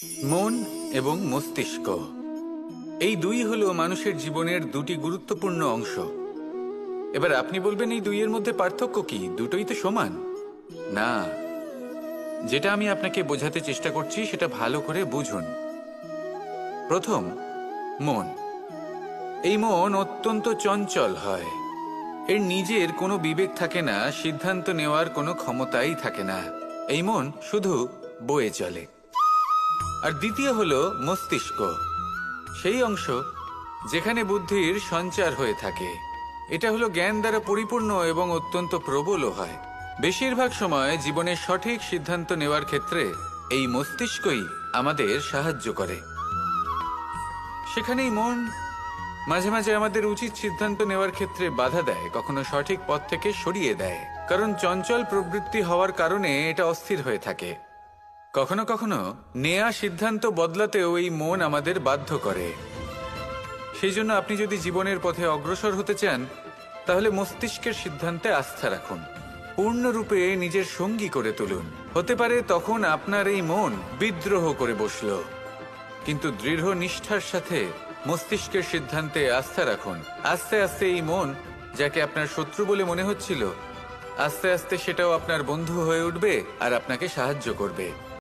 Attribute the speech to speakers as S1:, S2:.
S1: মন এবং মস্তিষ্ক এই দুই হলো মানুষের জীবনের দুটি গুরুত্বপূর্ণ অংশ। এবার আপনি বলবেন এই দুইয়ের মধ্যে পার্থক্য কি? দুটোই তো সমান। না, যেটা আমি আপনাকে বোঝাতে চেষ্টা করছি সেটা ভালো করে বুঝুন। প্রথম, মন। এই মন অত্যন্ত চঞ্চল হয়। এর নিজের কোনো বিবেক থাকে না, সিদ্ধান্ত নেওয়ার কোনো ক্ষমতাই থাকে না। এই মন শুধু বয়ে চলে। আর দ্বিতীয় হলো মস্তিষ্ক, সেই অংশ যেখানে বুদ্ধির সঞ্চার হয়ে থাকে। এটা হলো জ্ঞান দ্বারা পরিপূর্ণ এবং অত্যন্ত প্রবলও হয়। বেশিরভাগ সময় জীবনের সঠিক সিদ্ধান্ত নেওয়ার ক্ষেত্রে এই মস্তিষ্কই আমাদের সাহায্য করে। সেখানেই মন মাঝে মাঝে আমাদের উচিত সিদ্ধান্ত নেওয়ার ক্ষেত্রে বাধা দেয়, কখনো সঠিক পথ থেকে সরিয়ে দেয়, কারণ চঞ্চল প্রবৃত্তি হওয়ার কারণে এটা অস্থির হয়ে থাকে। কখনো কখনো নেয়া সিদ্ধান্ত বদলাতেও এই মন আমাদের বাধ্য করে। সেই জন্য আপনি যদি জীবনের পথে অগ্রসর হতে চান, তাহলে মস্তিষ্কের সিদ্ধান্তে আস্থা রাখুন, পূর্ণরূপে নিজের সঙ্গী করে তুলুন। হতে পারে তখন আপনার এই মন বিদ্রোহ করে বসল, কিন্তু দৃঢ় নিষ্ঠার সাথে মস্তিষ্কের সিদ্ধান্তে আস্থা রাখুন। আস্তে আস্তে এই মন, যাকে আপনার শত্রু বলে মনে হচ্ছিল, আস্তে আস্তে সেটাও আপনার বন্ধু হয়ে উঠবে আর আপনাকে সাহায্য করবে।